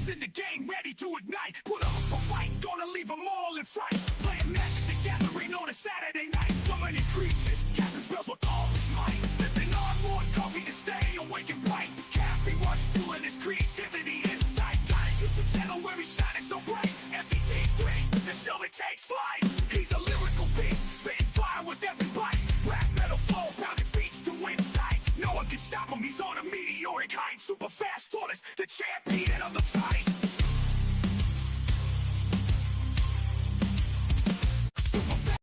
Tortoise in the game, ready to ignite. Put up a fight, gonna leave them all in fright. Playing Magic the Gathering on a Saturday night. Summoning creatures, casting spells with all his might. Sipping on more coffee to stay awake and bright. Caffeine rush fueling his creativity inside. Got a YouTube channel where he's shining so bright. MTG3, the show that takes flight. He's a lyrical beast, spitting fire with every bite. Rap metal flow, pounding beats to insight. No one can stop him, he's on a meteoric height. Super fast Tortoise, the champion of the fight. Super fast.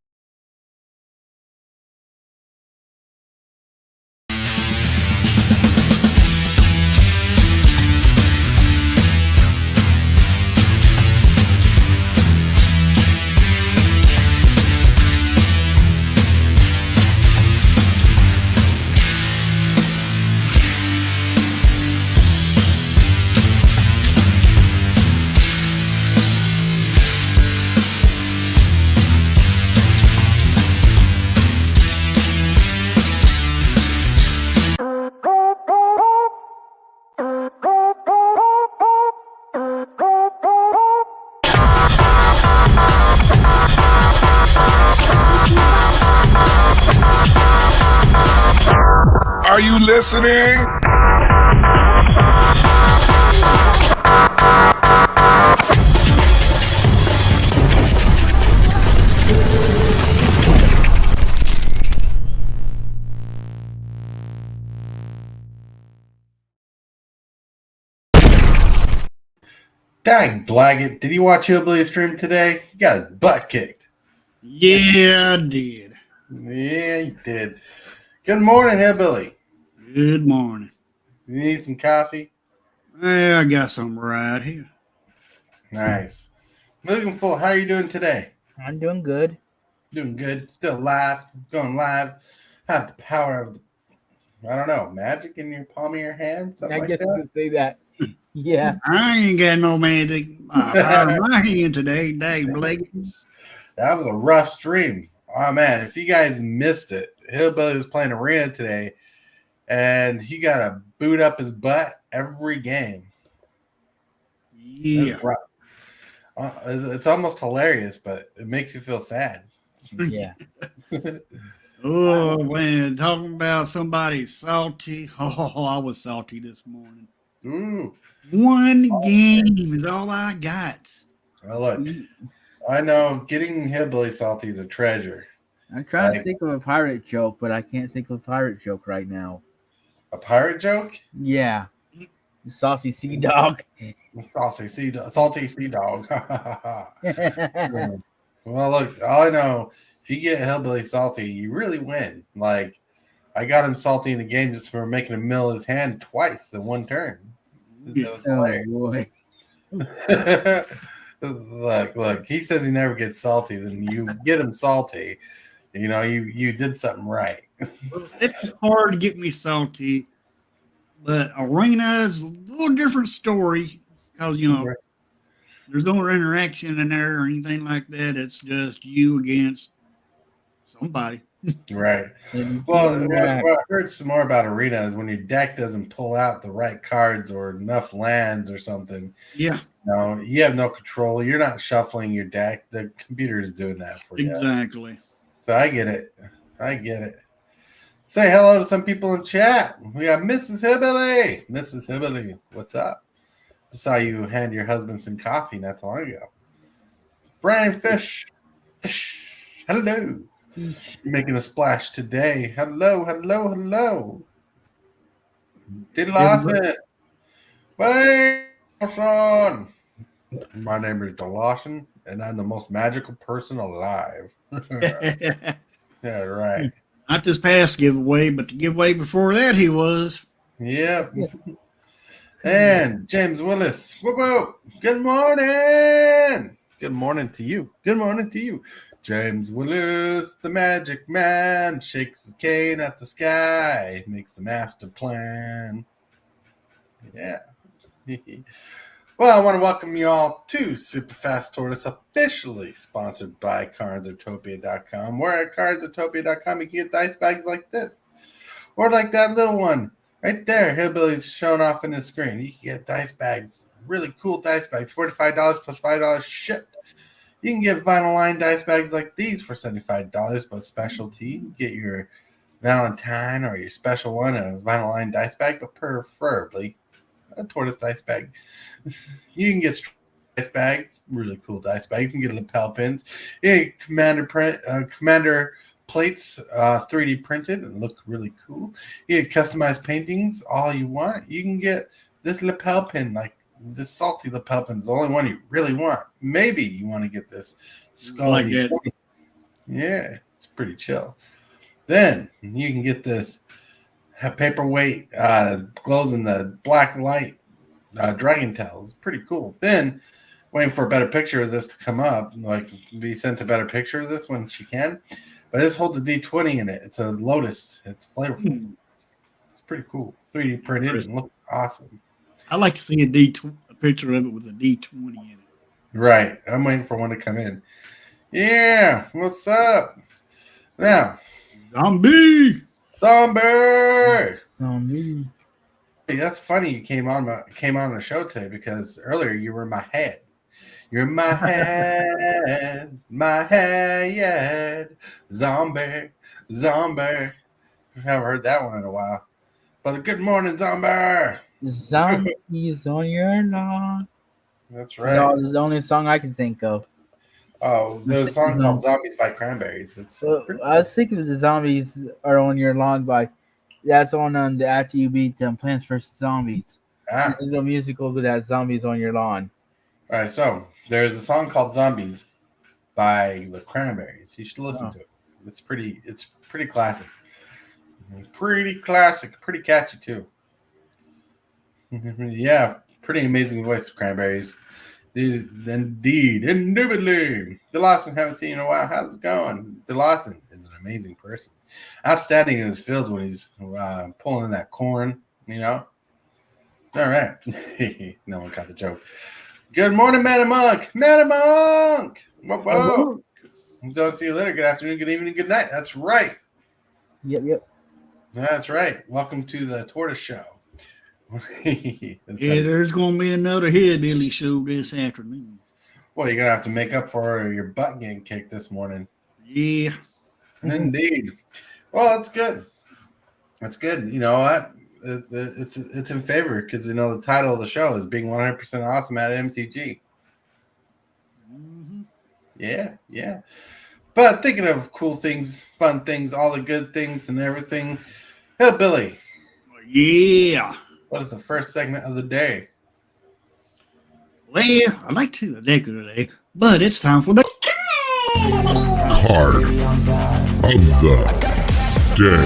Are you listening? Dag Blaggett, did you watch Hillbilly stream today? You got his butt kicked. Yeah, I did. Yeah, you did. Good morning, Hillbilly. Good morning. You need some coffee? Yeah, I got some right here. Nice. Moving forward, how are you doing today? I'm doing good. Doing good. Still live. Going live. Have the power of the, I don't know, magic in your palm of your hand? Something I like guess you that? could say that. Yeah. I ain't got no magic power in my hand today, Dave Blake. That was a rough stream. Oh, man. If you guys missed it, Hillbilly was playing Arena today, and he got to boot up his butt every game. Yeah. It's almost hilarious, but it makes you feel sad. Yeah. Oh, man. Talking about somebody salty. Oh, I was salty this morning. Ooh. One game is all I got. Well, look, I know getting Hillbilly salty is a treasure. I'm trying to think of a pirate joke, but I can't think of a pirate joke right now. A pirate joke? Yeah. Saucy sea dog. Salty sea dog. Well, look, all I know, if you get Hillbilly salty, you really win. Like, I got him salty in the game just for making him mill his hand twice in one turn. That was hilarious. Boy. Look, he says he never gets salty, then you get him salty. You know, you did something right. It's hard to get me salty, but Arena is a little different story because, you know, there's no interaction in there or anything like that. It's just you against somebody. Right. Well, what I heard some more about Arena is when your deck doesn't pull out the right cards or enough lands or something. Yeah. No, you have no control. You're not shuffling your deck. The computer is doing that for you. Exactly. So I get it. Say hello to some people in chat. We got Mrs. Hillbilly. Mrs. Hillbilly, what's up? I saw you hand your husband some coffee not too long ago. Brian Fish. Hello. You're making a splash today. Hello. Did Lawson. Hey, Lawson. My name is DeLawson, and I'm the most magical person alive. Yeah, right. Not this past giveaway, but the giveaway before that he was. Yep. And James Willis. Whoop, whoop. Good morning. Good morning to you. James Willis, the magic man, shakes his cane at the sky, makes the master plan. Yeah. Well, I want to welcome you all to Super Fast Tortoise, officially sponsored by CardsOutopia.com, where at CardsOutopia.com you can get dice bags like this, or like that little one Right there, Hillbilly's showing off in the screen. You can get dice bags, really cool dice bags, $45 plus $5 shipped. You can get vinyl line dice bags like these for $75, but specialty. You can get your Valentine or your special one, a vinyl line dice bag, but preferably a tortoise dice bag. You can get dice bags, really cool dice bags. You can get lapel pins. Yeah, commander plates, 3D printed and look really cool. You get customized paintings, all you want. You can get this lapel pin, like this salty lapel pin is the only one you really want. Maybe you want to get this skull. Like it. Yeah, it's pretty chill. Then you can get this paperweight, glows in the black light, dragon tails. Pretty cool. Then waiting for a better picture of this to come up, like be sent a better picture of this when she can. But this holds a D20 in it. It's a lotus. It's flavorful. It's pretty cool. 3D printed and look awesome. I like to see a picture of it with a D20 in it. Right. I'm waiting for one to come in. Yeah. What's up? Now. Zombie. Hey, that's funny you came on the show today because earlier you were in my head. You're in my head, my head, zombie. I haven't heard that one in a while. But good morning, zombie. Zombies on your lawn. That's right. No, it's the only song I can think of. Oh, there's a song called Zombies by Cranberries. I was thinking of the Zombies Are on Your Lawn by that's on the After You Beat Plants vs. Zombies. Ah. There's a musical that Zombies on Your Lawn. All right, so there's a song called Zombies by the Cranberries. You should listen to it. It's pretty classic. Pretty classic, pretty catchy too. Yeah, pretty amazing voice of Cranberries. Indeed, indubitably. DeLawson, haven't seen you in a while. How's it going? DeLawson is an amazing person. Outstanding in his field when he's pulling that corn, you know. All right. No one caught the joke. Good morning, Madam Monk. Madam Monk. Whoa. Don't see you later. Good afternoon, good evening, good night. That's right. Yep. That's right. Welcome to the Tortoise Show. Yeah, there's going to be another hillbilly show this afternoon. Well, you're going to have to make up for your butt getting kicked this morning. Yeah. Indeed. Well, that's good. That's good. You know what? It's in favor because, you know, the title of the show is being 100% awesome at MTG. Mm-hmm. Yeah. But thinking of cool things, fun things, all the good things and everything. Hillbilly. Yeah. What is the first segment of the day? Well, I like to the deck of the day, but it's time for the Card of the day.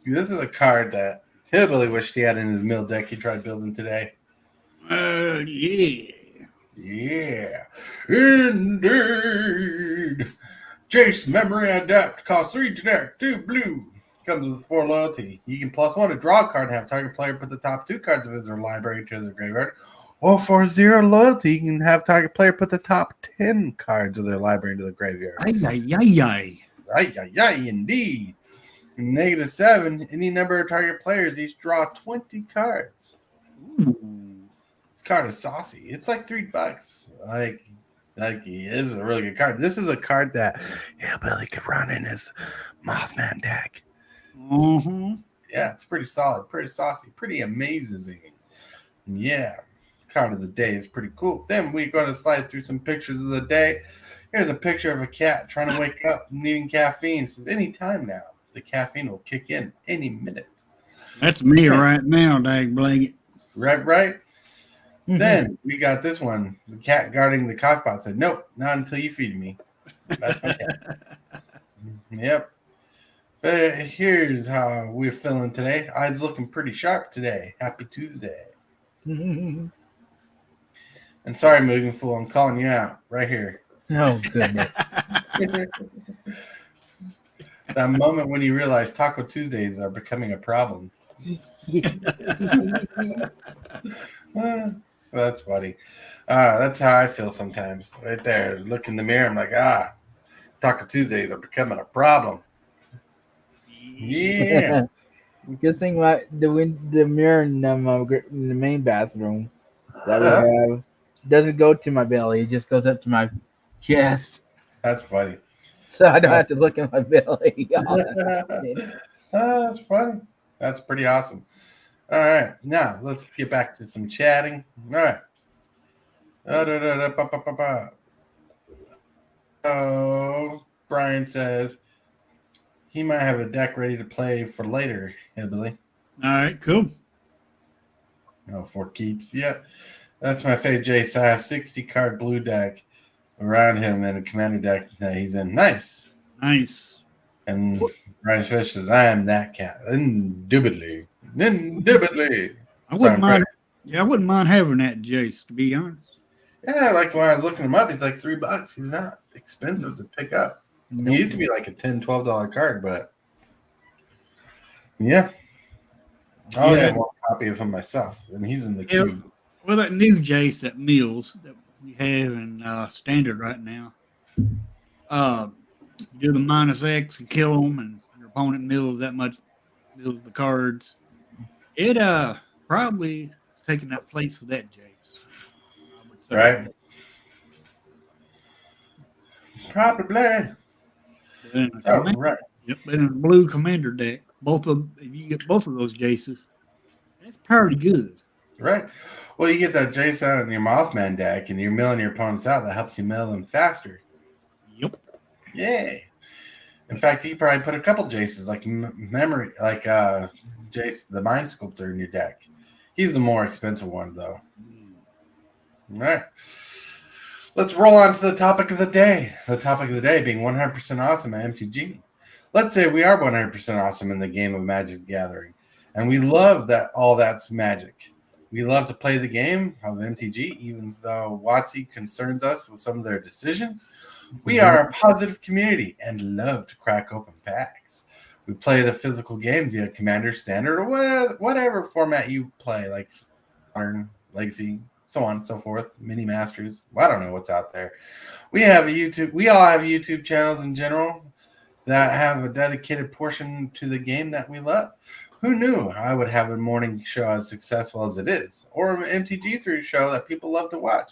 This is a card that Hillbilly wished he had in his mill deck he tried building today. Yeah. Yeah, indeed. Jace Memory Adept costs 3 generic, 2 blue. Comes with 4 loyalty. You can +1 to draw a card and have target player put the top 2 cards of his or library to their graveyard. Or for 0 loyalty, you can have target player put the top 10 cards of their library into the graveyard. Ay, indeed. -7, any number of target players each draw 20 cards. Ooh. Card is saucy. It's like $3. Like he is a really good card. This is a card that Hillbilly could run in his Mothman deck. Mm-hmm. Yeah, it's pretty solid, pretty saucy, pretty amazing. Yeah, card of the day is pretty cool. Then we're going to slide through some pictures of the day. Here's a picture of a cat trying to wake up, needing caffeine. It says anytime now. The caffeine will kick in any minute. That's me right now, dang blanket. Right. Mm-hmm. Then we got this one. The cat guarding the coffee pot said, "Nope, not until you feed me." That's my cat. Yep. But here's how we're feeling today. Eyes looking pretty sharp today. Happy Tuesday. And sorry, Moving Fool, I'm calling you out right here. Oh, goodness. That moment when you realize Taco Tuesdays are becoming a problem. That's funny. That's how I feel sometimes. Right there, look in the mirror. I'm like, Taco Tuesdays are becoming a problem. Yeah. Good thing the mirror in the main bathroom that we have doesn't go to my belly. It just goes up to my chest, That's funny. so I don't have to look at my belly. That's funny. That's pretty awesome. All right, now let's get back to some chatting. All right. Oh, Brian says he might have a deck ready to play for later, Hillbilly. All right, cool. Oh, for keeps. Yeah, that's my favorite Jace. I have 60 card blue deck around him and a commander deck that he's in. Nice. Nice. And Brian Fish says, I am that cat. Indubitably. Indubitably. I wouldn't mind. Yeah, I wouldn't mind having that Jace, to be honest. Yeah, like when I was looking him up, he's like $3. He's not expensive to pick up. He used to be like a $10, $12 card, but yeah. I only have one copy of him myself, and he's in the cube. Well, that new Jace, that Mills that we have in standard right now, do the -X and kill them, and your opponent mills that much, mills the cards. It probably is taking that place of that Jace. I would say. Right? Probably. Right. Yep, but in a blue commander deck, if you get both of those Jaces, that's pretty good. Right. Well, you get that Jace out in your Mothman deck, and you're milling your opponents out. That helps you mill them faster. Yep. Yay. In fact, you probably put a couple Jaces, like Jace, the Mind Sculptor, in your deck. He's the more expensive one, though. All right. Let's roll on to the topic of the day. The topic of the day being 100% awesome at MTG. Let's say we are 100% awesome in the game of Magic the Gathering, and we love that all that's Magic. We love to play the game of MTG, even though WotC concerns us with some of their decisions. We are a positive community and love to crack open packs. We play the physical game via Commander, Standard, or whatever format you play, like Modern, Legacy, so on and so forth, Mini Masters. I don't know what's out there. We all have YouTube channels in general that have a dedicated portion to the game that we love. Who knew I would have a morning show as successful as it is, or an MTG3 show that people love to watch?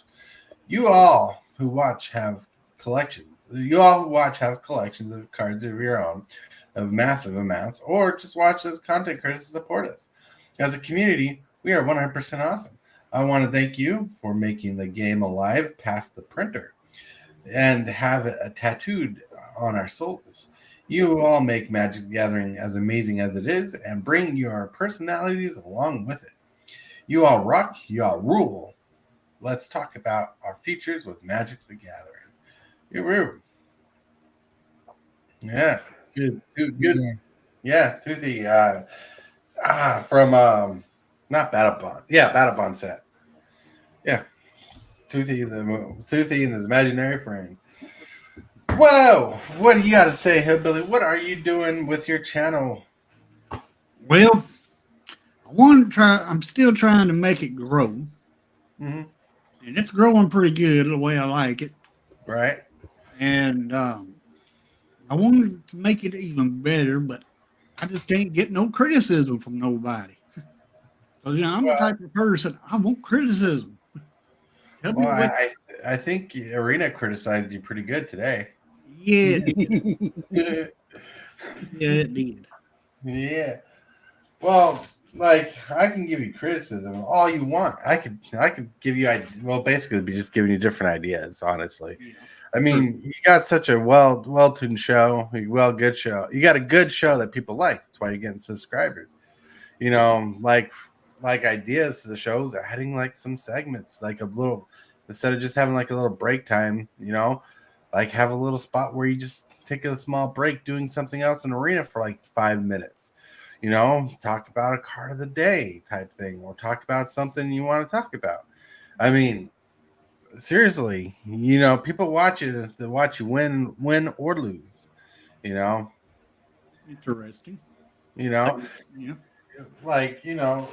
You all who watch have collections. You all who watch have collections of cards of your own, of massive amounts, or just watch as content creators to support us. As a community, we are 100% awesome. I want to thank you for making the game alive past the printer and have it tattooed on our souls. You all make Magic the Gathering as amazing as it is and bring your personalities along with it. You all rock, you all rule. Let's talk about our features with Magic the Gathering. Yeah, good. Yeah, Toothy from not Battlebond. Yeah, Battlebond set. Yeah, Toothy and his imaginary friend. Whoa! What do you got to say, Hillbilly? What are you doing with your channel? Well, I want to try. I'm still trying to make it grow, Mm-hmm. and it's growing pretty good the way I like it. Right. And I wanted to make it even better, but I just can't get no criticism from nobody. Because I'm the type of person I want criticism. I think Arena criticized you pretty good today. Yeah, it did. Yeah. Well, like I can give you criticism all you want. I could give you basically be just giving you different ideas, honestly. Yeah. I mean, you got such a well-tuned show, good show. You got a good show that people like. That's why you're getting subscribers. You know, like ideas to the shows, adding like some segments, like a little, instead of just having like a little break time, you know, like have a little spot where you just take a small break doing something else in Arena for like 5 minutes, you know, talk about a card of the day type thing, or talk about something you want to talk about. I mean, seriously, you know, people watch you to watch you win or lose, you know. Interesting. You know, yeah. like, you know,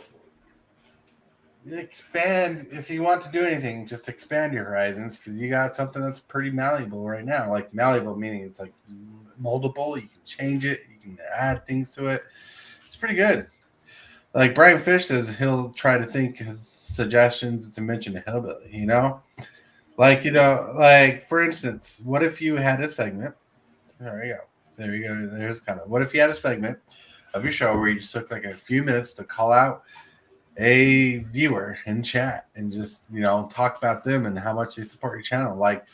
expand. If you want to do anything, just expand your horizons because you got something that's pretty malleable right now. Like malleable meaning it's like moldable. You can change it. You can add things to it. It's pretty good. Like Brian Fish says, he'll try to think of suggestions to mention a hillbilly. Like for instance, what if you had a segment? There you go. There you go. There's kind of what if you had a segment of your show where you just took like a few minutes to call out a viewer in chat and just talk about them and how much they support your channel, like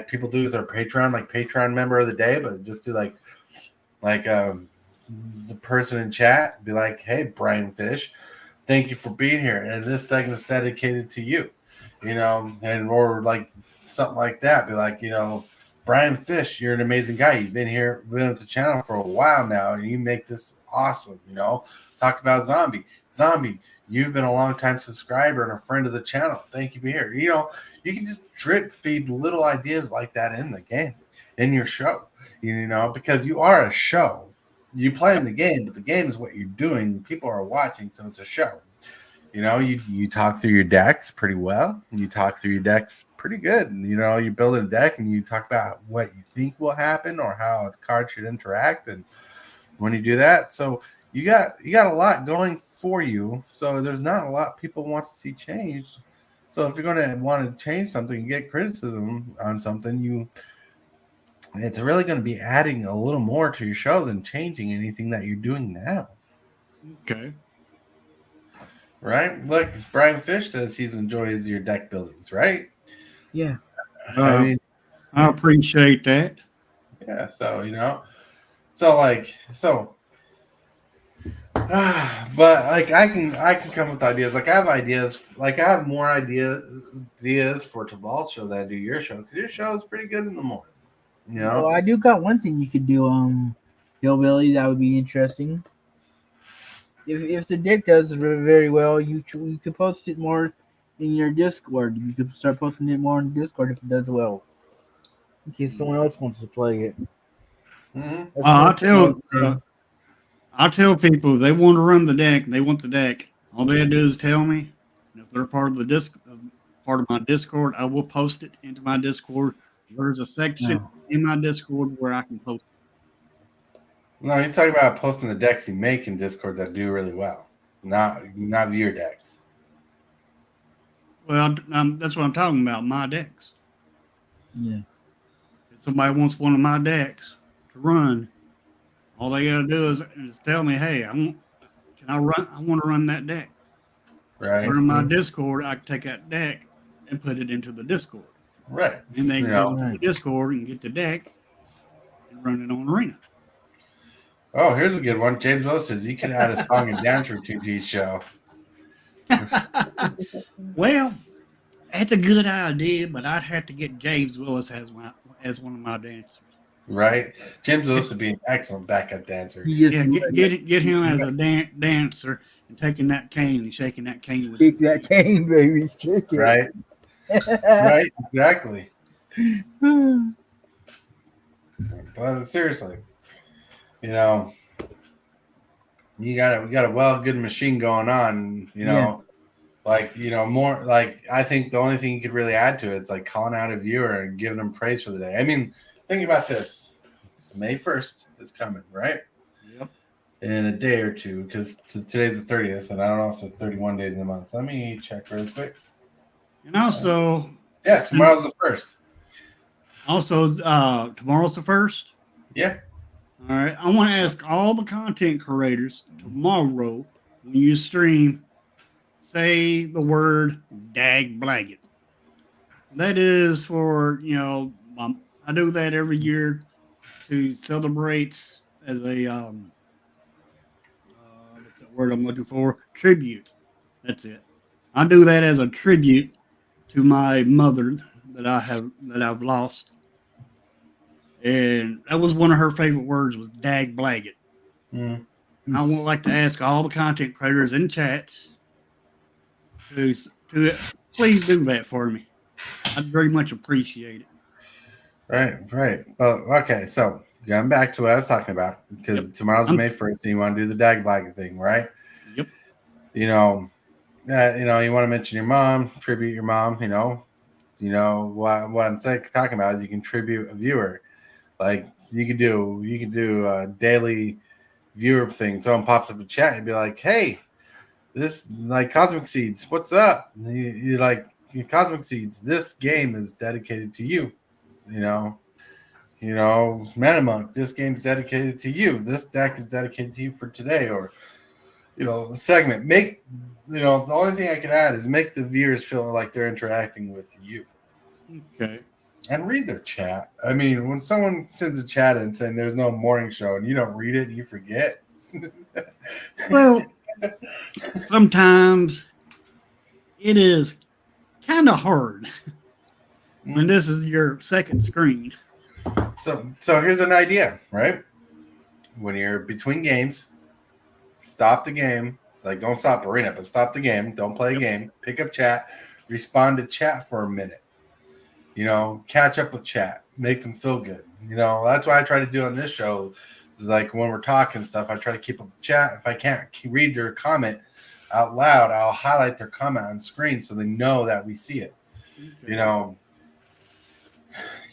people do with their Patreon, like Patreon member of the day, but just do like the person in chat be like, hey, Brian Fish, thank you for being here, and this segment is dedicated to you, and or like something like that. Be like, Brian Fish, you're an amazing guy. You've been with the channel for a while now, and you make this awesome. Talk about Zombie. You've been a long time subscriber and a friend of the channel. Thank you for being here. You can just drip feed little ideas like that in the game, in your show. Because you are a show. You play in the game, but the game is what you're doing. People are watching, so it's a show. You talk through your decks pretty well. You talk through your decks pretty good. You build a deck and you talk about what you think will happen or how a card should interact. And when you do that, so you got a lot going for you. So there's not a lot people want to see changed. So if you're going to want to change something and get criticism on something, it's really going to be adding a little more to your show than changing anything that you're doing now. Okay. Right? Look, Brian Fish says he enjoys your deck buildings, right? Yeah. I appreciate that. Yeah, but like I can come with ideas. Like I have ideas. Like I have more ideas for Tibalts show than I do your show because your show is pretty good in the morning. Well, I do got one thing you could do. Hillbilly, that would be interesting. If the deck does very well, you could post it more in your Discord. You could start posting it more in Discord if it does well, in case someone else wants to play it. Mm-hmm. I tell people if they want to run the deck, they want the deck. All they do is tell me. And if they're part of my Discord, I will post it into my Discord. There's a section in my Discord where I can post it. No, he's talking about posting the decks you make in Discord that do really well, not your decks. Well, that's what I'm talking about. My decks. Yeah. If somebody wants one of my decks to run, all they gotta do is tell me, "Hey, I want to run that deck." Right. Or in my Discord, I can take that deck and put it into the Discord. Right. And they can go to the Discord and get the deck and run it on Arena. Oh, here's a good one. James Willis says you can add a song and dance routine to each show. Well, that's a good idea, but I'd have to get James Willis as one of my dancers. Right? James Willis would be an excellent backup dancer. Get him as a dancer and taking that cane and shaking that cane with Shake that cane, baby. Shake it. Right? Right? Exactly. But seriously, we got a good machine going on, more like I think the only thing you could really add to it is like calling out a viewer and giving them praise for the day. I mean, think about this. May 1st is coming, right? Yep. In a day or two, because today's the 30th, and I don't know if it's 31 days in a month. Let me check really quick. And also, tomorrow's the 1st. Also, tomorrow's the 1st. Yeah. All right. I want to ask all the content creators tomorrow when you stream, say the word "dag blagged." That is for I do that every year to celebrate as a what's that word I'm looking for? Tribute. That's it. I do that as a tribute to my mother that I've lost. And that was one of her favorite words was "dag blagged." Mm. I would like to ask all the content creators in chats to please do that for me. I'd very much appreciate it. Right. Okay, so going back to what I was talking about, because tomorrow's May 1st and you want to do the dag blagging thing, right? Yep. you want to mention your mom, tribute your mom. What I'm talking about is you can tribute a viewer. Like you could do a daily viewer thing. Someone pops up in chat and be like, "Hey, this like Cosmic Seeds, what's up?" And you like Cosmic Seeds. This game is dedicated to you. You know, Mana Monk. This game's dedicated to you. This deck is dedicated to you for today, or the segment. The only thing I can add is make the viewers feel like they're interacting with you. Okay. And read their chat. I mean, when someone sends a chat in saying there's no morning show and you don't read it, you forget. Well, sometimes it is kind of hard when this is your second screen. So here's an idea, right? When you're between games, stop the game. Like, don't stop Arena, but stop the game. Don't play a game. Pick up chat. Respond to chat for a minute. Catch up with chat. Make them feel good. That's what I try to do on this show. Is like when we're talking stuff, I try to keep up the chat. If I can't read their comment out loud, I'll highlight their comment on screen so they know that we see it. Okay.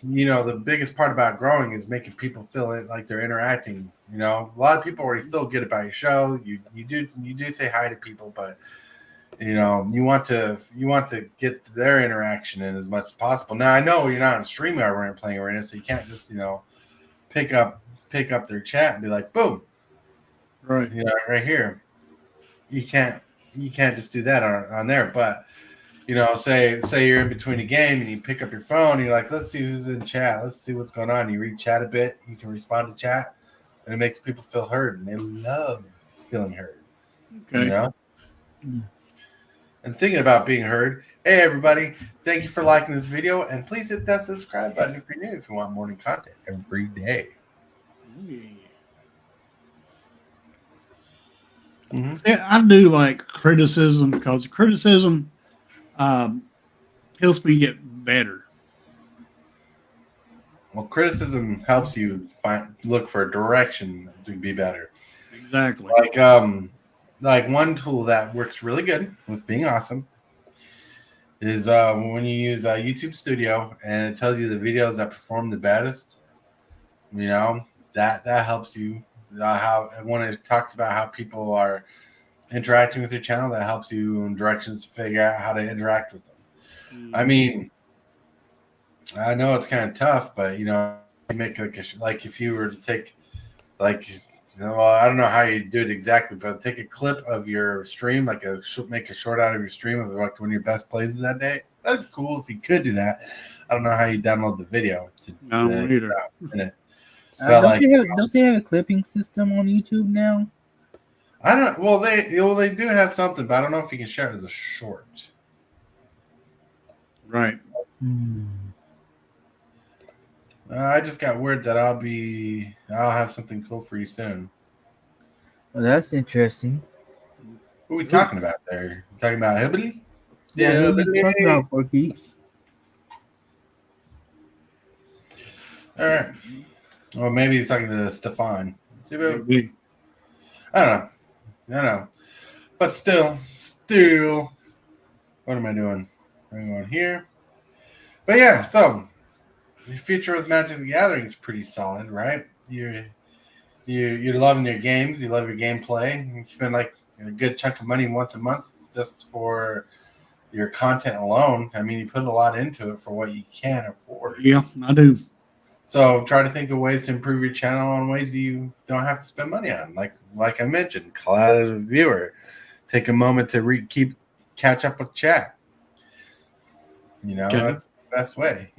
The biggest part about growing is making people feel it like they're interacting. A lot of people already feel good about your show. You do say hi to people, but you want to get their interaction in as much as possible. Now I know you're not on StreamYard when you're playing Arena, so you can't just pick up their chat and be like, boom, right, right here. You can't just do that on there, but. Say you're in between a game and you pick up your phone and you're like, let's see who's in chat. Let's see what's going on. You read chat a bit. You can respond to chat, and it makes people feel heard, and they love feeling heard. Okay. And thinking about being heard, hey, everybody, thank you for liking this video, and please hit that subscribe button if you're new if you want morning content every day. Yeah. Mm-hmm. Yeah, I do like criticism because criticism helps me get better. Well, criticism helps you look for a direction to be better. Exactly. Like one tool that works really good with being awesome is when you use YouTube Studio and it tells you the videos that perform the baddest. That helps you. When it talks about how people are interacting with your channel, that helps you in directions to figure out how to interact with them. I mean, I know it's kind of tough, but you make like if you were to take I don't know how you do it exactly, but take a clip of your stream, make a short out of your stream of like one of your best plays that day. That'd be cool if you could do that. I don't know how you download the video to either. Don't they have a clipping system on YouTube now? I don't. Well, they do have something, but I don't know if you can share it as a short. Right. I just got word that I'll have something cool for you soon. Well, that's interesting. What are we talking about there? You talking about Hillbilly? Yeah, we're talking about for keeps. All right. Well, maybe he's talking to Stefan. Maybe. I don't know. But still, what am I doing? I'm going here. But yeah, so your future with Magic the Gathering is pretty solid, right? You're loving your games. You love your gameplay. You spend like a good chunk of money once a month just for your content alone. I mean, you put a lot into it for what you can afford. Yeah, I do. So try to think of ways to improve your channel on ways you don't have to spend money on. Like I mentioned, call out as a viewer. Take a moment to catch up with chat. That's the best way.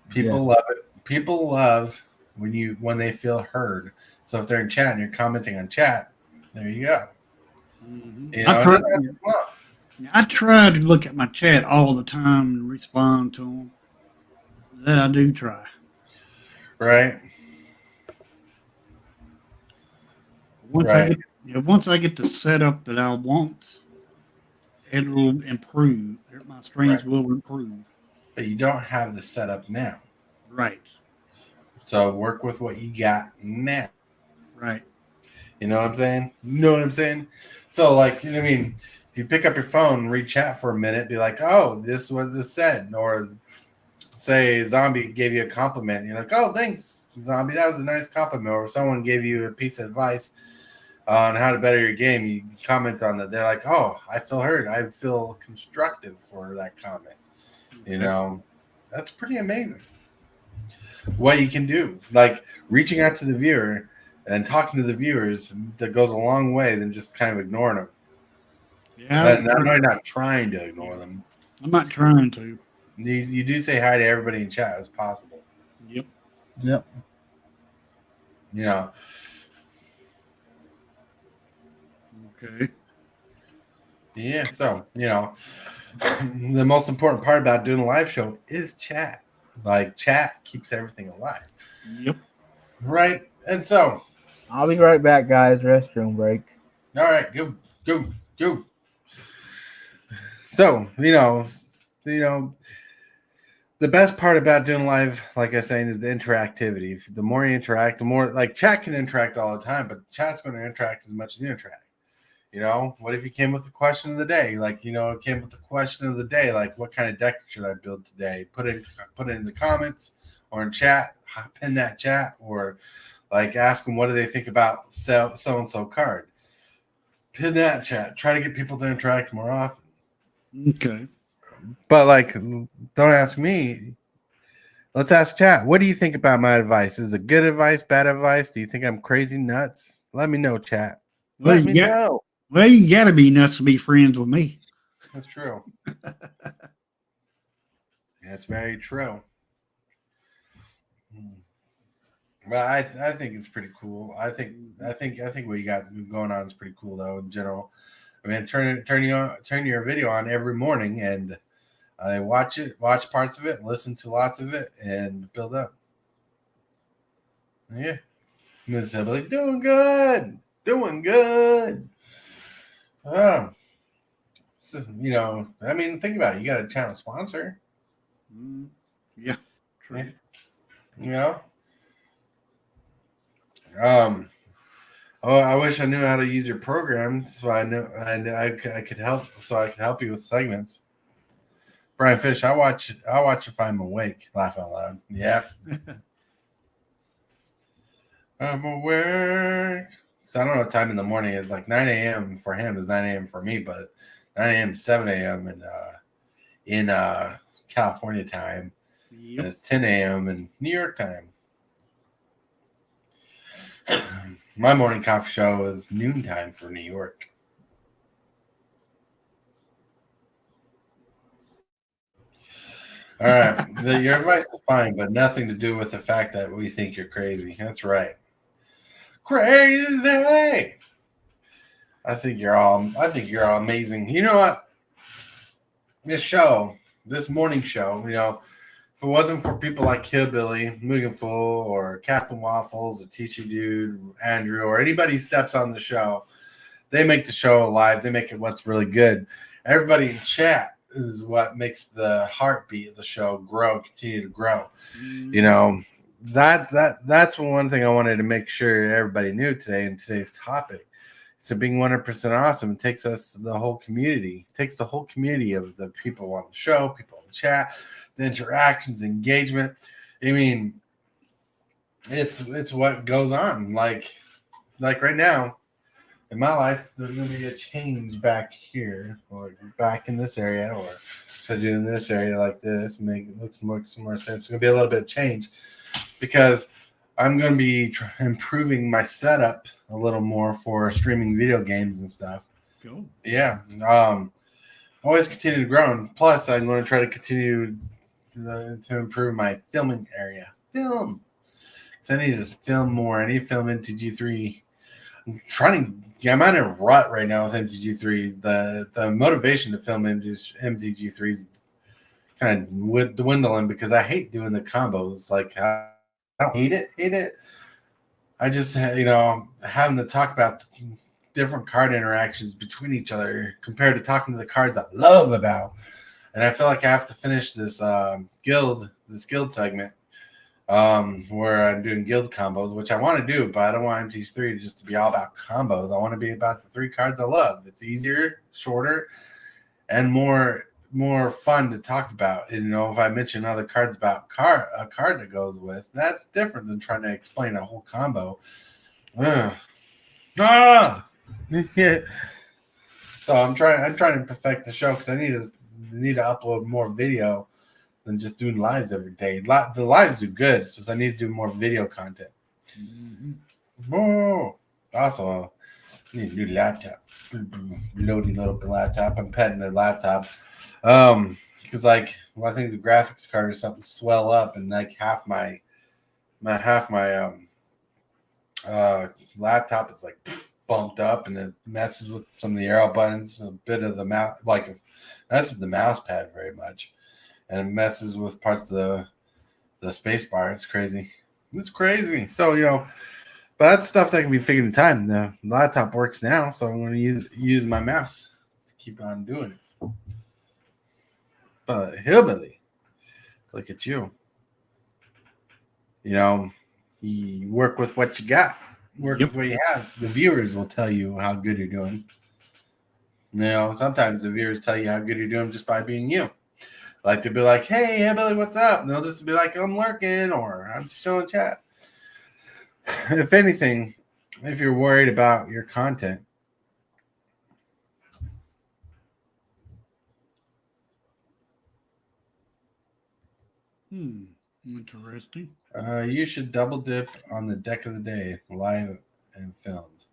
People love it. People love when they feel heard. So if they're in chat and you're commenting on chat, there you go. Mm-hmm. I try to look at my chat all the time and respond to them. That I do try. Right. Once I get the setup that I want, it'll improve. My streams will improve. But you don't have the setup now. Right. So work with what you got now. Right. You know what I'm saying? So if you pick up your phone and read chat for a minute, be like, oh, this is what this said. Or say Zombie gave you a compliment. You're like, oh, thanks, Zombie. That was a nice compliment. Or someone gave you a piece of advice on how to better your game. You comment on that. They're like, oh, I feel heard. I feel constructive for that comment. You know, that's pretty amazing what you can do. Like reaching out to the viewer and talking to the viewers, that goes a long way than just kind of ignoring them. Yeah, I'm not trying to ignore them. I'm not trying to. You do say hi to everybody in chat as possible. Yep. Yep. You know. Okay. Yeah, so, you know, the most important part about doing a live show is chat. Like, chat keeps everything alive. Yep. Right? And so, I'll be right back, guys. Restroom break. all right, go. So, you know, the best part about doing live, like I was saying, is the interactivity. The more you interact, the more, like, chat can interact all the time, but chat's going to interact as much as you interact. You know, what if you came with a question of the day? Like, you know, it came with the question of the day, like, what kind of deck should I build today? Put it in the comments or in chat, pin that chat, or like ask them what do they think about so and so card. Pin that chat. Try to get people to interact more often. Okay. But like, don't ask me. Let's ask chat. What do you think about my advice? Is it good advice, bad advice? Do you think I'm crazy nuts? Let me know, chat. Let me know. Well, you got to be nuts to be friends with me. That's true. That's very true. Well, I think it's pretty cool. I think what you got going on is pretty cool though in general. I mean, turn your video on every morning and I watch parts of it, listen to lots of it, and build up. Yeah, Miss Hibbly, doing good. So, you know, I mean, think about it. You got a channel sponsor. Yeah. True. You know. I wish I knew how to use your program, so I could help. So I could help you with segments. Brian Fish, I watch if I'm awake. Laugh out loud. Yep. I'm awake. So I don't know what time in the morning is. Like 9 a.m. for him is 9 a.m. for me, but 9 a.m. is 7 a.m. in California time, Yep. and it's 10 a.m. in New York time. My morning coffee show is noontime for New York. All right. Your advice is fine, but nothing to do with the fact that we think you're crazy. That's right. Crazy. I think you're all amazing. You know what? This morning show, you know, if it wasn't for people like Hillbilly, Mugenful, or Captain Waffles, or TC Dude, Andrew, or anybody who steps on the show, they make the show alive. They make it what's really good. Everybody in chat is what makes the heartbeat of the show continue to grow. You know, that's one thing I wanted to make sure everybody knew today in today's topic. So being 100% awesome takes us the whole community. It takes the whole community of the people on the show, people in the chat, the interactions, engagement. I mean, it's what goes on. Like right now in my life, there's going to be a change back here or back in this area, or to do in this area like this, make it look some more sense. It's going to be a little bit of change because I'm going to be improving my setup a little more for streaming video games and stuff. Cool. Yeah. Always continue to grow. And plus, I'm going to try to continue to improve my filming area. Because I need to film more. I need to film MTG3. I'm in a rut right now with MTG3. The motivation to film MTG3 is kind of dwindling because I hate doing the combos. Like, I don't hate it. I just, you know, having to talk about different card interactions between each other compared to talking to the cards I love about. And I feel like I have to finish this guild segment where I'm doing guild combos, which I want to do, but I don't want MTG3 just to be all about combos. I want to be about the 3 cards I love. It's easier, shorter, and more fun to talk about. And, if I mention other cards about a card that goes with, that's different than trying to explain a whole combo. Ugh. Yeah. So I'm trying to perfect the show because I need to upload more video than just doing lives every day. The lives do good. It's just I need to do more video content. Oh, also, I need a new laptop. Loady little laptop. I'm petting the laptop. Because I think the graphics card is something swell up, and like half my laptop is like bumped up, and it messes with some of the arrow buttons, a bit of the mouse, it messes with the mouse pad very much, and it messes with parts of the space bar. It's crazy. So but that's stuff that can be figured in time. The laptop works now, so I'm going to use my mouse to keep on doing it. But Hillbilly, look at you. You work with what you got. Work with what you have. The viewers will tell you how good you're doing. Sometimes the viewers tell you how good you're doing just by being you. Like to be like, "Hey, Hillbilly, what's up?" And they'll just be like, "I'm lurking," or "I'm just chilling chat." If anything, if you're worried about your content, Interesting. You should double dip on the deck of the day, live and filmed.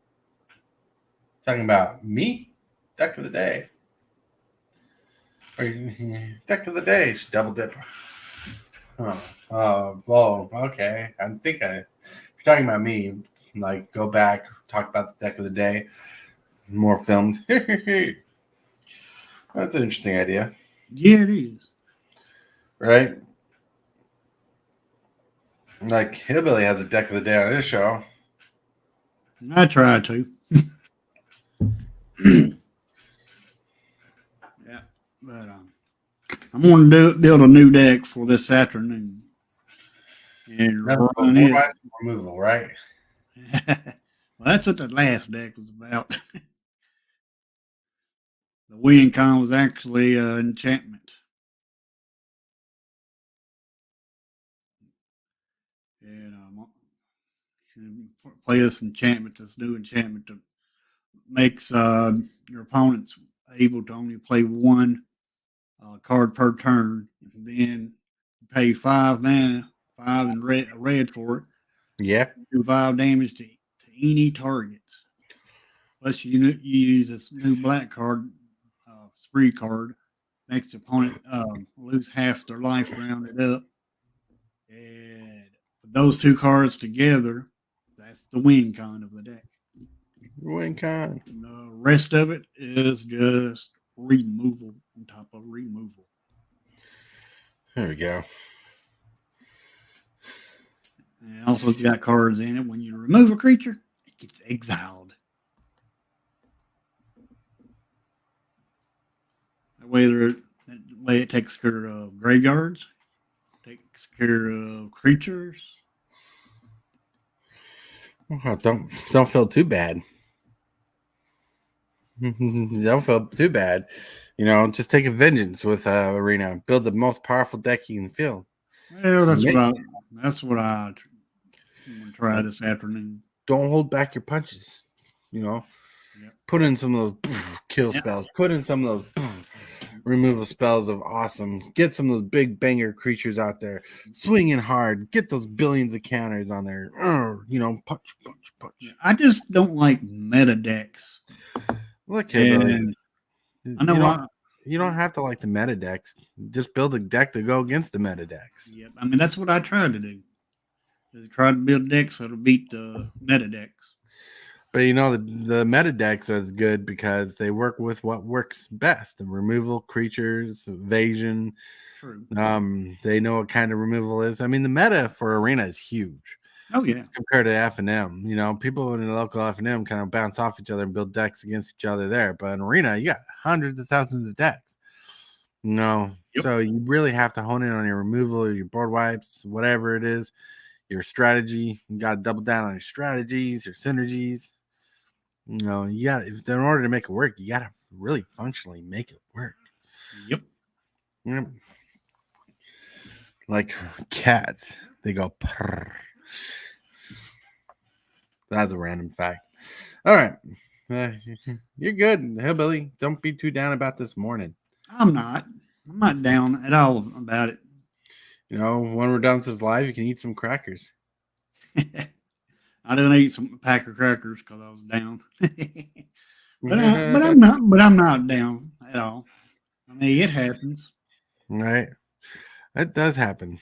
Talking about me, deck of the day. Or deck of the day, you should double dip. Whoa, okay. If you're talking about me, go back, talk about the deck of the day, more filmed. That's an interesting idea. Yeah, it is. Right? Like Hillbilly has a deck of the day on his show. I try to. Yeah, but I'm going to build a new deck for this afternoon and run it. Removal, right? Well, that's what the last deck was about. The win con was actually enchantment. And play this enchantment, this new enchantment that makes your opponents able to only play one card per turn. And then you pay 5 mana, 5 and red for it. Yeah. Do 5 damage to any targets. Plus, you use this new black card, spree card, makes the opponent lose half their life rounded up. And those 2 cards together, that's the win con of the deck. Win con. The rest of it is just removal on top of removal. There we go. And also, it's got cards in it. When you remove a creature, it gets exiled. That way it takes care of graveyards, takes care of creatures. Oh, don't feel too bad. Don't feel too bad. Just take a vengeance with Arena. Build the most powerful deck you can field. Well, that's what I want to try this afternoon. Don't hold back your punches. Put in some of those kill spells. Put in some of those removal spells of awesome. Get some of those big banger creatures out there. Swing in hard. Get those billions of counters on there. Punch. I just don't like meta decks. Look, Billy. I know you don't have to like the meta decks. Just build a deck to go against the meta decks. Yep. I mean, that's what I tried to do. I tried to build decks that'll beat the meta decks. But the meta decks are good because they work with what works best: the removal, creatures, evasion. True. They know what kind of removal is. I mean, the meta for Arena is huge. Oh yeah. Compared to F&M, people in the local F&M kind of bounce off each other and build decks against each other there. But in Arena, you got hundreds of thousands of decks. Yeah, Yep. So you really have to hone in on your removal or your board wipes, whatever it is, your strategy. You got to double down on your strategies, your synergies. You know, in order to make it work, you got to really functionally make it work. Yep. Yep. Like cats, they go purr. That's a random fact. All right. You're good, Hillbilly. Don't be too down about this morning. I'm not down at all about it. You know, when we're done with this live, you can eat some crackers. I didn't eat some pack of crackers because I was down. but I'm not down at all. I mean, it happens. Right. That does happen.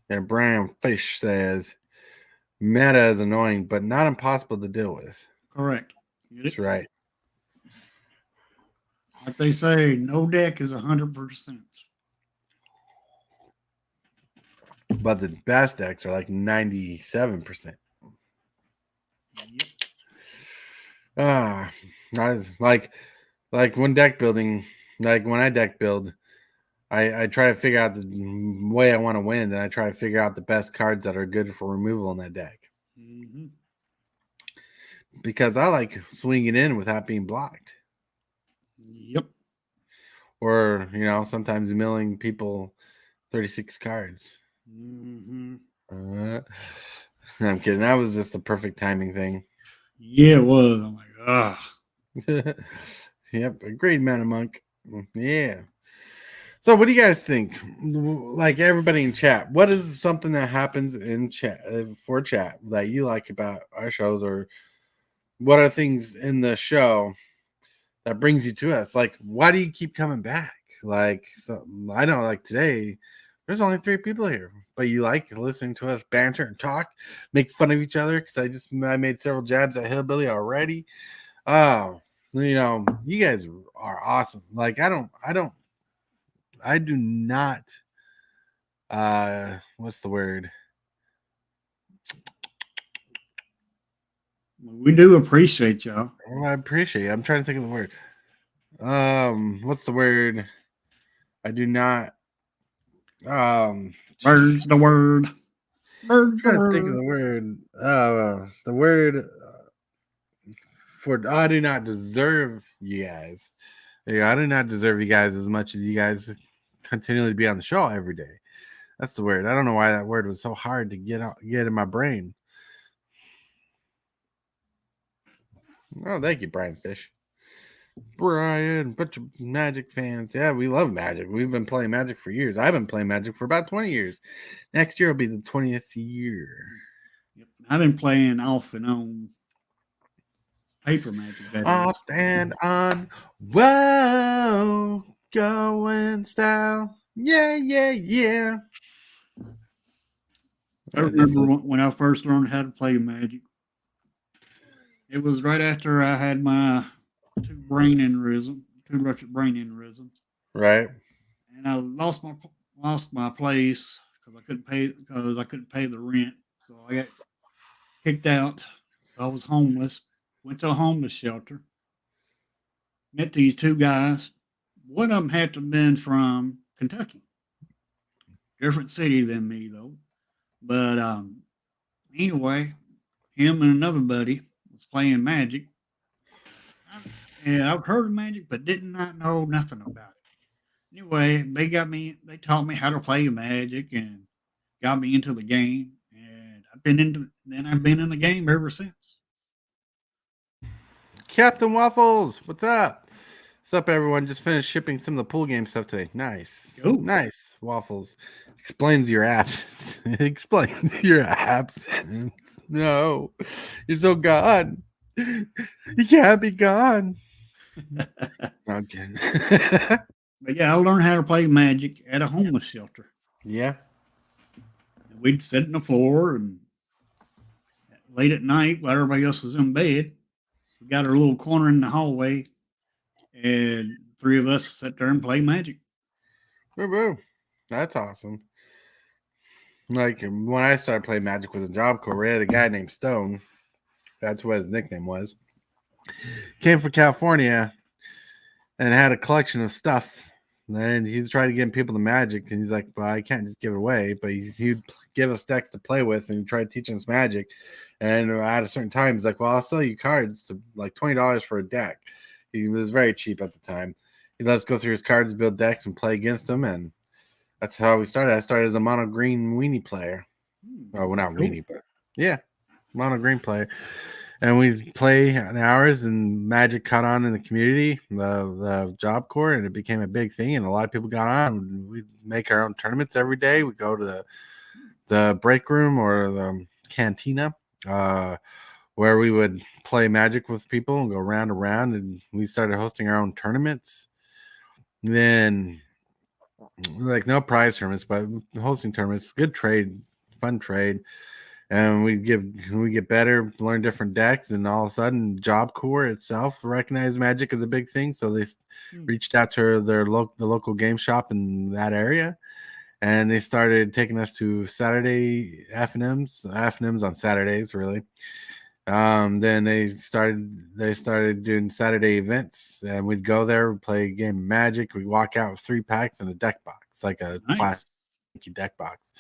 And Brian Fish says, meta is annoying, but not impossible to deal with. Correct. That's right. Like they say, no deck is 100%. But the best decks are like 97%. Yep. Like when deck building, like when I deck build, I try to figure out the way I want to win, then I try to figure out the best cards that are good for removal in that deck. Mm-hmm. Because I like swinging in without being blocked. Yep. Or, you know, sometimes milling people 36 cards. Mm-hmm. I'm kidding. That was just a perfect timing thing. Yeah, it was. I'm like, ah. Yep, agreed, man, monk. Yeah. So, what do you guys think? Like everybody in chat, what is something that happens in chat for chat that you like about our shows, or what are things in the show that brings you to us? Like, why do you keep coming back? Like, so I know, like today, there's only 3 people here, but you like listening to us banter and talk, make fun of each other because I made several jabs at Hillbilly already. Oh, you know, you guys are awesome. Like, I do not what's the word? We do appreciate y'all. Oh, I appreciate it. I'm trying to think of the word. What's the word? I do not Birds the word. Birds I'm the trying to word. think of the word. The word for I do not deserve you guys. Yeah, I do not deserve you guys as much as you guys continually be on the show every day. That's the word. I don't know why that word was so hard to get in my brain. Oh, thank you, Brian Fish. Brian, bunch of Magic fans. Yeah, we love Magic. We've been playing Magic for years. I've been playing Magic for about 20 years. Next year will be the 20th year. Yep. I've been playing off and on paper Magic. Off and on. Whoa. Going style. Yeah, yeah, yeah. I remember when I first learned how to play Magic. It was right after I had my 2 brain aneurysms. Right. And I lost my place because I couldn't pay the rent. So I got kicked out. So I was homeless. Went to a homeless shelter. Met these 2 guys. One of them had to have been from Kentucky. Different city than me though. But anyway, him and another buddy was playing Magic. And I've heard of Magic, but did not know nothing about it. Anyway, they taught me how to play Magic and got me into the game. And I've been in the game ever since. Captain Waffles, what's up? What's up, everyone? Just finished shipping some of the pool game stuff today. Nice. Ooh. Nice. Waffles. Explains your absence. Explains your absence. No. You're so gone. You can't be gone. Okay. But yeah, I learned how to play Magic at a homeless shelter. Yeah. We'd sit on the floor and late at night while everybody else was in bed, we got our little corner in the hallway and 3 of us sat there and play Magic. Woo-woo. That's awesome. Like when I started playing Magic with a Job Corps, we had a guy named Stone. That's what his nickname was. Came from California. and had a collection of stuff. And he's trying to get people to Magic, and he's like, "Well, I can't just give it away." But he'd give us decks to play with, and he tried teaching us Magic. And at a certain time, he's like, "Well, I'll sell you cards to like $20 for a deck." He was very cheap at the time. He let us go through his cards, build decks, and play against them, and that's how we started. I started as a mono green weenie player. Oh, well, not weenie, but yeah, mono green player. And we play an hours, and Magic caught on in the community, the Job Corps, and it became a big thing. And a lot of people got on. We make our own tournaments every day. We go to the break room or the cantina, where we would play Magic with people and go round and round. And we started hosting our own tournaments. Then, like, no prize tournaments, but hosting tournaments, good trade, fun trade. And we get better, learn different decks, and all of a sudden, Job Corps itself recognized Magic as a big thing. So they reached out to the local game shop in that area, and they started taking us to Saturday FNMs on Saturdays, really. Then they started doing Saturday events, and we'd go there, we'd play a game of Magic. We'd walk out with 3 packs and a deck box, like a plastic deck box.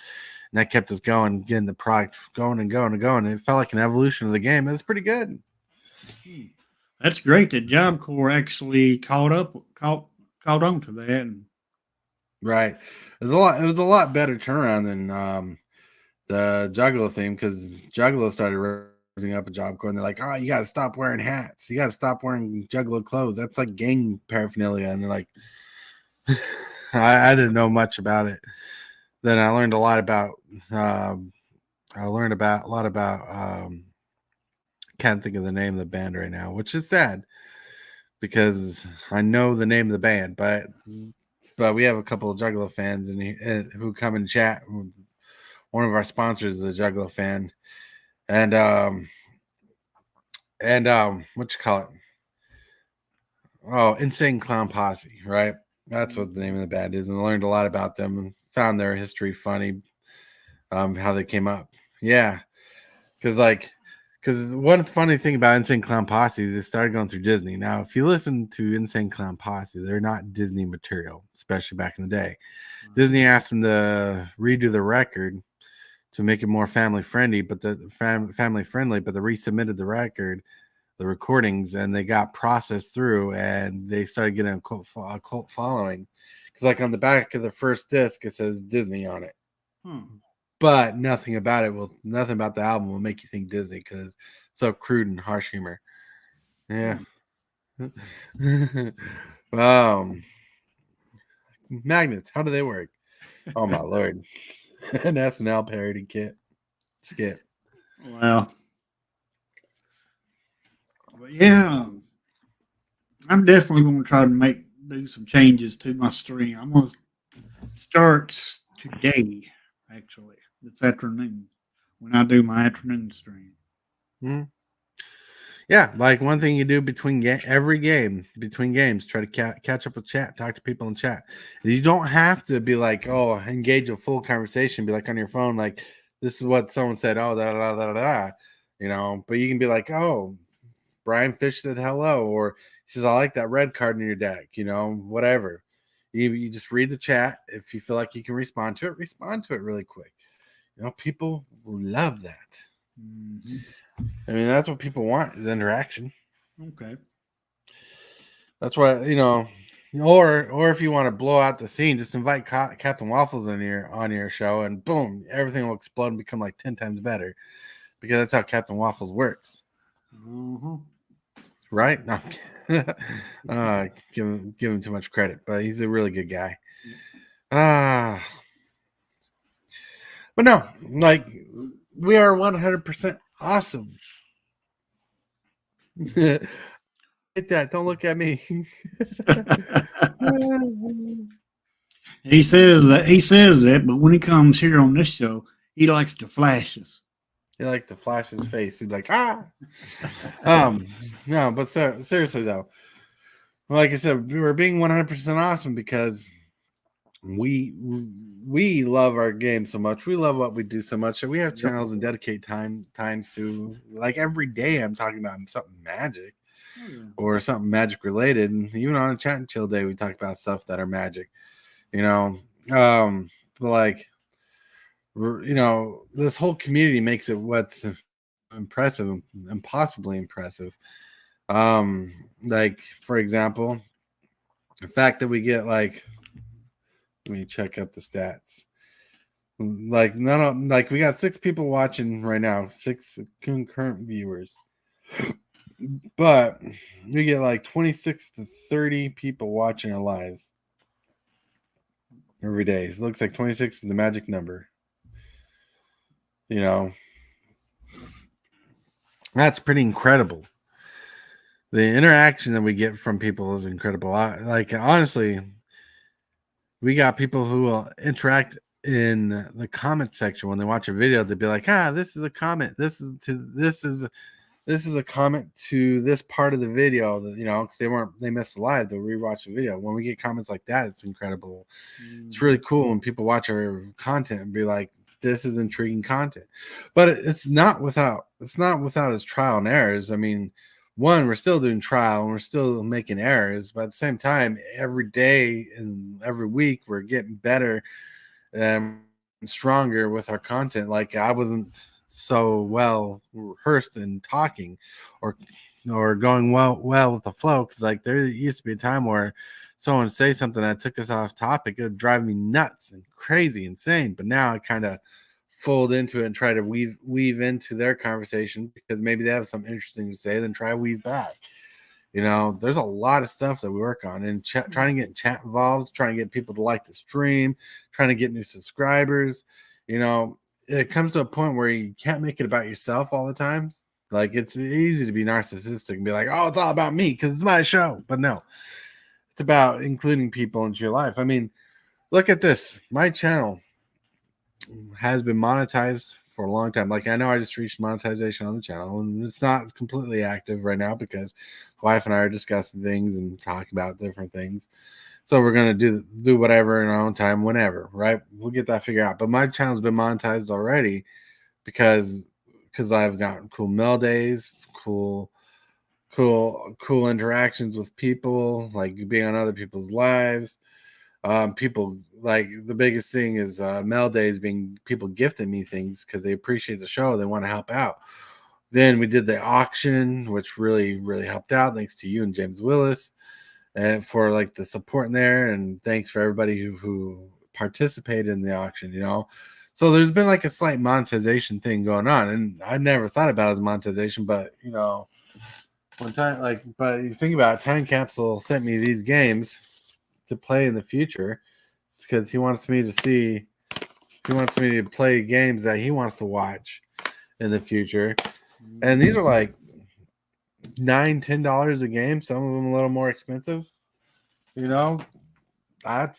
And that kept us going, getting the product going and going and going. It felt like an evolution of the game. It was pretty good. That's great that Job Corps actually caught on to that. Right. It was a lot better turnaround than the Juggalo theme, because Juggalo started raising up a Job Corps, and they're like, "Oh, you got to stop wearing hats. You got to stop wearing Juggalo clothes. That's like gang paraphernalia." And they're like, I didn't know much about it. Then I learned a lot about. Can't think of the name of the band right now, which is sad because I know the name of the band, but we have a couple of Juggalo fans who come and chat. One of our sponsors is a Juggalo fan, and what you call it? Oh, Insane Clown Posse, right? That's what the name of the band is, and I learned a lot about them and found their history funny, how they came up. Yeah, because one funny thing about Insane Clown Posse is they started going through Disney. Now, if you listen to Insane Clown Posse, they're not Disney material, especially back in the day. Disney asked them to redo the record to make it more family friendly, but they resubmitted the record, the recordings, and they got processed through, and they started getting a cult following. Because, like, on the back of the first disc, it says Disney on it. But nothing about the album will make you think Disney, because it's so crude and harsh humor. Yeah. Magnets, how do they work? Oh my Lord. An SNL parody skit. Well, yeah, I'm definitely going to try to do some changes to my stream. I'm going to start today, actually, this afternoon, when I do my afternoon stream. Mm-hmm. Yeah, like one thing you do between games, try to catch up with chat, talk to people in chat. You don't have to be like, oh, engage a full conversation, be like on your phone, like, this is what someone said, oh, da da da da, you know. But you can be like, oh, Brian Fish said hello, or he says, I like that red card in your deck, you know, whatever. You just read the chat. If you feel like you can respond to it really quick. You know, people love that. Mm-hmm. I mean, that's what people want, is interaction. Okay. That's why, you know, or if you want to blow out the scene, just invite Captain Waffles on your show, and boom, everything will explode and become like 10 times better, because that's how Captain Waffles works. Mm-hmm. Right? No, give him too much credit, but he's a really good guy. But no, like, we are 100% awesome. Hit that. Don't look at me. He says that, but when he comes here on this show, he likes to flash us. He like to flash his face. He'd be like, ah. No, but seriously though, like I said, we were being 100% awesome because we love our game so much. We love what we do so much that we have channels and dedicate times to, like, every day I'm talking about something Magic. or something magic related. And even on a chat and chill day, we talk about stuff that are magic, you know. But like, you know, this whole community makes it what's impressive and possibly impressive. Like for example, the fact that we get like, let me check up the stats. Like like we got 6 people watching right now, 6 concurrent viewers, but we get like 26 to 30 people watching our lives every day. It looks like 26 is the magic number. You know, that's pretty incredible. The interaction that we get from people is incredible. Like honestly, we got people who will interact in the comment section when they watch a video. They'd be like, this is a comment. This is a comment to this part of the video that, you know, because they missed the live, they'll rewatch the video. When we get comments like that, it's incredible. It's really cool when people watch our content and be like, this is intriguing content. But it's not without its trial and errors. I mean, one, we're still doing trial and we're still making errors, but at the same time, every day and every week we're getting better and stronger with our content. Like I wasn't so well rehearsed in talking or going well with the flow, because like there used to be a time where someone would say something that took us off topic, it would drive me nuts and crazy, insane. But now I kind of fold into it and try to weave into their conversation, because maybe they have something interesting to say, then try to weave back. You know, there's a lot of stuff that we work on, and trying to get chat involved, trying to get people to like the stream, trying to get new subscribers. You know, it comes to a point where you can't make it about yourself all the time. Like it's easy to be narcissistic and be like, oh, it's all about me because it's my show. But no, it's about including people into your life. I mean, look at this. My channel has been monetized for a long time. Like I know I just reached monetization on the channel, and it's not completely active right now because wife and I are discussing things and talking about different things. So we're gonna do whatever in our own time, whenever, right? We'll get that figured out. But my channel's been monetized already because I've gotten cool mail days, cool interactions with people, like being on other people's lives. People, like the biggest thing is mail days, being people gifting me things because they appreciate the show, they want to help out. Then we did the auction, which really helped out, thanks to you and James Willis, and for like the support in there, and thanks for everybody who participated in the auction, you know. So there's been like a slight monetization thing going on, and I never thought about it as monetization, but you know, but you think about it, Time Capsule sent me these games to play in the future because he wants me to play games that he wants to watch in the future. And these are like $9-10 a game, some of them a little more expensive. You know, that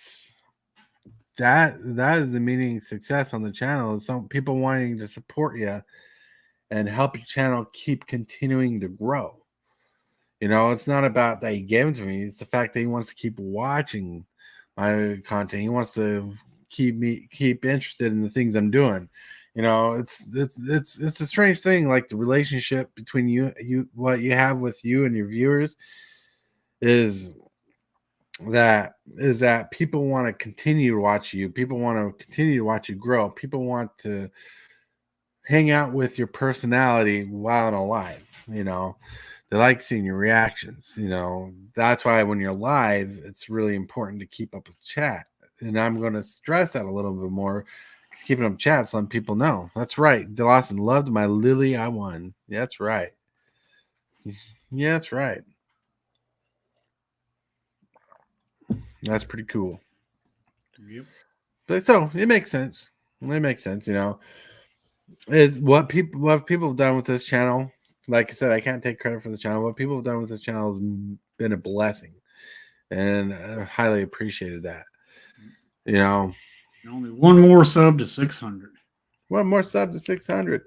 is the meaning of success on the channel, is some people wanting to support you and help your channel keep continuing to grow. You know, it's not about that he gave it to me. It's the fact that he wants to keep watching my content. He wants to keep interested in the things I'm doing. You know, it's a strange thing. Like the relationship between you what you have with you and your viewers is that people want to continue to watch you. People want to continue to watch you grow. People want to hang out with your personality while in a live, you know. They like seeing your reactions, you know. That's why when you're live, it's really important to keep up with chat. And I'm going to stress that a little bit more, because keeping up chat, so people know. That's right. DeLawson loved my Lily. I won. Yeah, that's right. Yeah, that's right. That's pretty cool. Yep. But so it makes sense. It makes sense, you know. It's what people have done with this channel. Like I said, I can't take credit for the channel. What people have done with this channel has been a blessing, and I highly appreciated that. You know, Only one more sub to 600. One more sub to 600.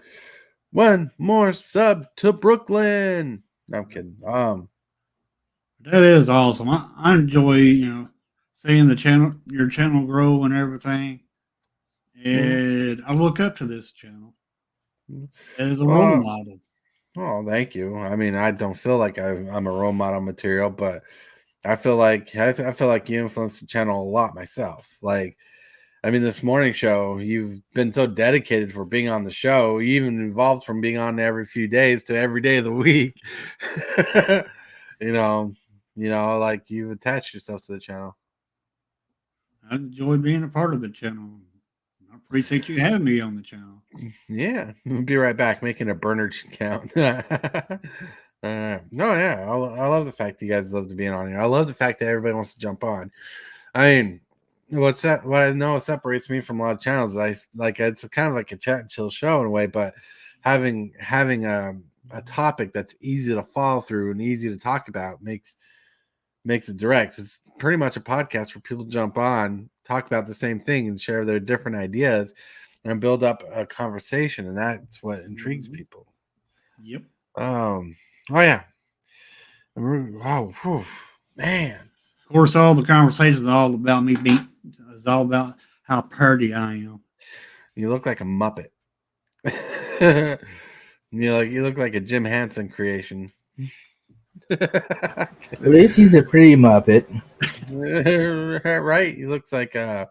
One more sub to Brooklyn. No, I'm kidding. That is awesome. I enjoy, seeing your channel grow and everything. And I look up to this channel as a role model. Oh, thank you. I mean, I don't feel like I'm a role model material, but I feel like I feel like you influenced the channel a lot myself. Like, I mean, this morning show, you've been so dedicated for being on the show, you even involved from being on every few days to every day of the week. you know, like you've attached yourself to the channel. I enjoy being a part of the channel. I appreciate you having me on the channel. Yeah, we'll be right back making a burner count. No, yeah, I love the fact that you guys love to be on here. I love the fact that everybody wants to jump on. I mean, what I know separates me from a lot of channels is it's kind of like a chat and chill show in a way, but having a topic that's easy to follow through and easy to talk about makes it direct. It's pretty much a podcast where people jump on, talk about the same thing, and share their different ideas and build up a conversation, and that's what intrigues people. Yep. Oh yeah. Oh, whew, man. Of course, all the conversations are all about me being. It's all about how pretty I am. You look like a Muppet. You look like a Jim Henson creation. At least he's a pretty Muppet. Right? He looks like a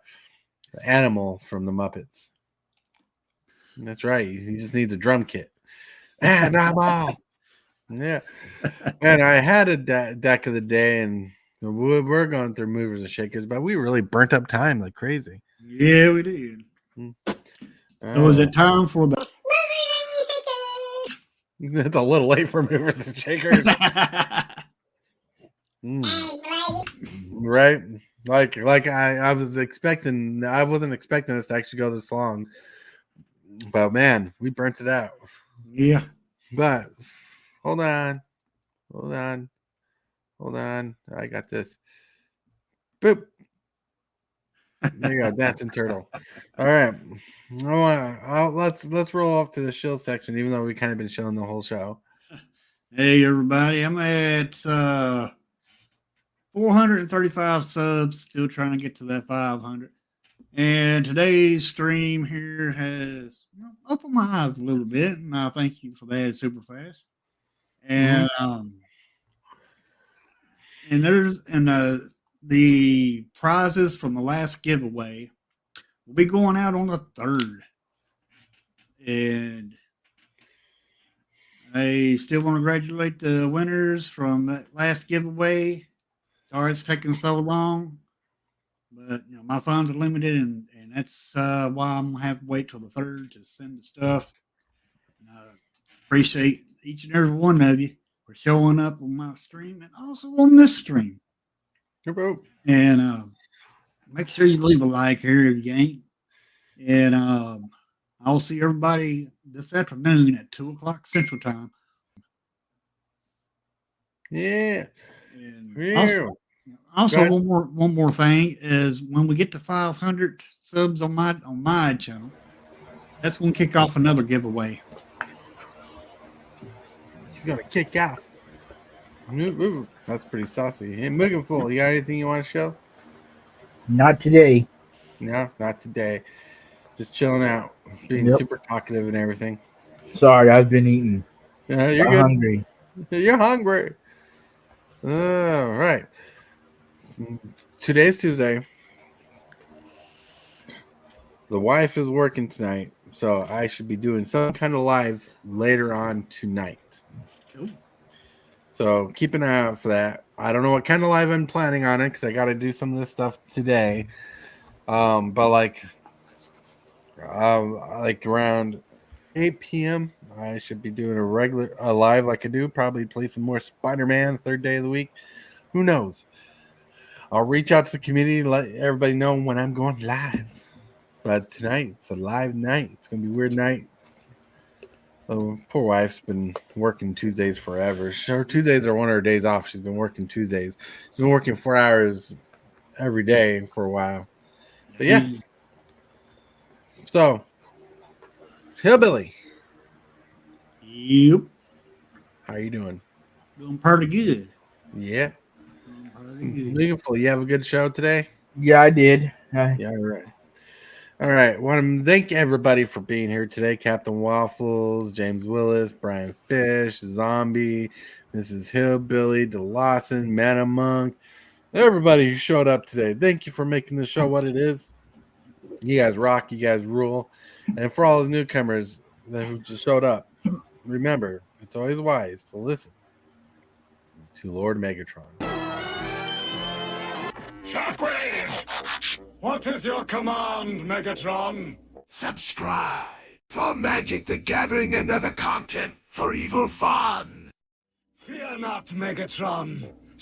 animal from the Muppets. That's right. He just needs a drum kit. And I'm all. Yeah. And I had a deck of the day, and we're going through movers and shakers, but we really burnt up time like crazy. Yeah, we did. So is it time for the It's a little late for movers and shakers. Right? Like I was expecting, I wasn't expecting us to actually go this long. But man, we burnt it out. Yeah. But hold on. I got this. Boop. There you go, dancing turtle. All right. Let's roll off to the shill section, even though we kind of been shilling the whole show. Hey everybody, I'm at 435 subs, still trying to get to that 500. And today's stream here has opened my eyes a little bit, and I thank you for that super fast. And the prizes from the last giveaway will be going out on the 3rd. And I still want to congratulate the winners from that last giveaway. Sorry it's taking so long, but my funds are limited, and that's why I'm gonna have to wait till the 3rd to send the stuff. And I appreciate each and every one of you for showing up on my stream and also on this stream. And make sure you leave a like here if you ain't. And I'll see everybody this afternoon at 2:00 Central Time. Yeah. And also one more thing is when we get to 500 subs on my channel, that's going to kick off another giveaway. He's gonna kick off. That's pretty saucy. Hey, Mugen Full, you got anything you want to show? Not today. No, not today. Just chilling out, being super talkative and everything. Sorry, I've been eating. You're I'm hungry. You're hungry. All right. Today's Tuesday. The wife is working tonight, so I should be doing some kind of live later on tonight. Cool. So keep an eye out for that. I don't know what kind of live I'm planning on it because I got to do some of this stuff today. But like around 8 p.m. I should be doing a live like I do. Probably play some more Spider-Man, 3rd day of the week. Who knows? I'll reach out to the community, let everybody know when I'm going live. But tonight, it's a live night. It's going to be a weird night. Oh, poor wife's been working Tuesdays forever. Her Tuesdays are one of her days off. She's been working Tuesdays. She's been working 4 hours every day for a while. But yeah. So, Hillbilly. Yep. How are you doing? Doing pretty good. Yeah. Beautiful. You have a good show today? Yeah, I did. Yeah, all right. All right. Want to thank everybody for being here today. Captain Waffles, James Willis, Brian Fish, Zombie, Mrs. Hillbilly, DeLawson, Mana Monk, everybody who showed up today. Thank you for making the show what it is. You guys rock. You guys rule. And for all the newcomers who just showed up, remember, it's always wise to listen to Lord Megatron. Shockwave! What is your command, Megatron? Subscribe for Magic the Gathering and other content for evil fun. Fear not, Megatron.